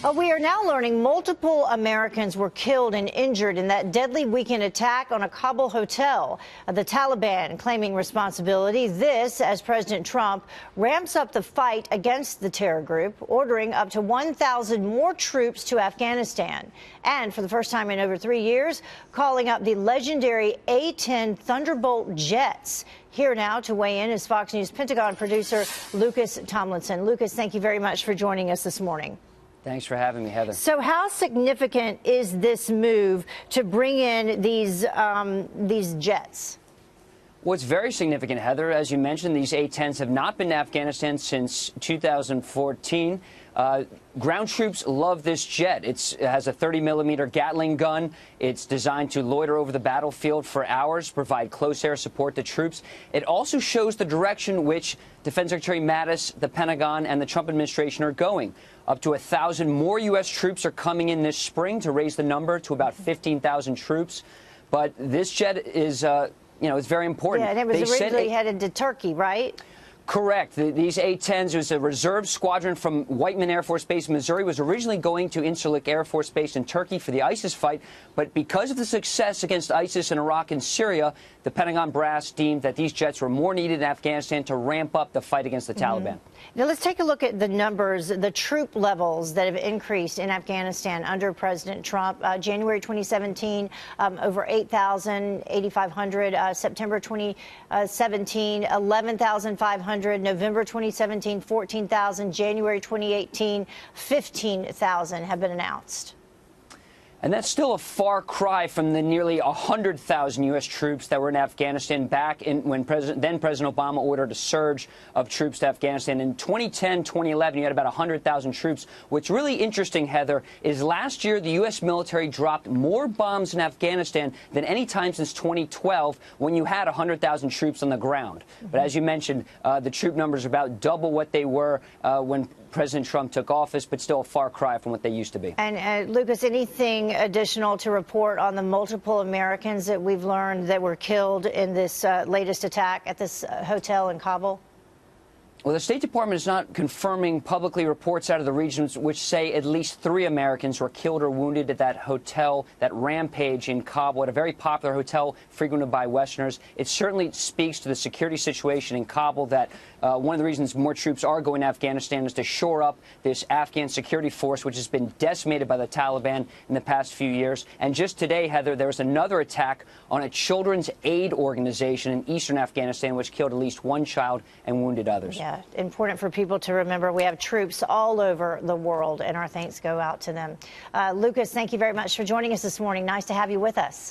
We are now learning multiple Americans were killed and injured in that deadly weekend attack on a Kabul hotel. The Taliban claiming responsibility. This as President Trump ramps up the fight against the terror group, ordering up to 1,000 more troops to Afghanistan. And for the first time in over 3 years, calling up the legendary A-10 Thunderbolt jets. Here now to weigh in is Fox News Pentagon producer Lucas Tomlinson. Lucas, thank you very much for joining us this morning. Thanks for having me, Heather. So how significant is this move to bring in these jets? Well, it's very significant, Heather. As you mentioned, these A-10s have not been to Afghanistan since 2014. Ground troops love this jet. It has a 30-millimeter Gatling gun. It's designed to loiter over the battlefield for hours, provide close air support to troops. It also shows the direction which Defense Secretary Mattis, the Pentagon, and the Trump administration are going. Up to 1,000 more U.S. troops are coming in this spring to raise the number to about 15,000 troops. But this jet is, it's very important. Yeah, and it was originally headed to Turkey, right? Correct. These A-10s, it was a reserve squadron from Whiteman Air Force Base, Missouri, was originally going to Incirlik Air Force Base in Turkey for the ISIS fight. But because of the success against ISIS in Iraq and Syria, the Pentagon brass deemed that these jets were more needed in Afghanistan to ramp up the fight against the Taliban. Now, let's take a look at the numbers, the troop levels that have increased in Afghanistan under President Trump. January 2017, over 8,000, 8,500. September 2017, 11,500. November 2017, 14,000. January 2018, 15,000 have been announced. And that's still a far cry from the nearly 100,000 U.S. troops that were in Afghanistan back when then President Obama ordered a surge of troops to Afghanistan. In 2010, 2011, you had about 100,000 troops. What's really interesting, Heather, is last year the U.S. military dropped more bombs in Afghanistan than any time since 2012 when you had 100,000 troops on the ground. But as you mentioned, the troop numbers are about double what they were when President Trump took office, but still a far cry from what they used to be. And Lucas, anything additional to report on the multiple Americans that we've learned that were killed in this latest attack at this hotel in Kabul? Well, the State Department is not confirming publicly reports out of the regions which say at least 3 Americans were killed or wounded at that hotel, that rampage in Kabul, at a very popular hotel frequented by Westerners. It certainly speaks to the security situation in Kabul that one of the reasons more troops are going to Afghanistan is to shore up this Afghan security force, which has been decimated by the Taliban in the past few years. And just today, Heather, there was another attack on a children's aid organization in eastern Afghanistan, which killed at least 1 child and wounded others. Yeah. Important for people to remember. We have troops all over the world, and our thanks go out to them. Lucas, thank you very much for joining us this morning. Nice to have you with us.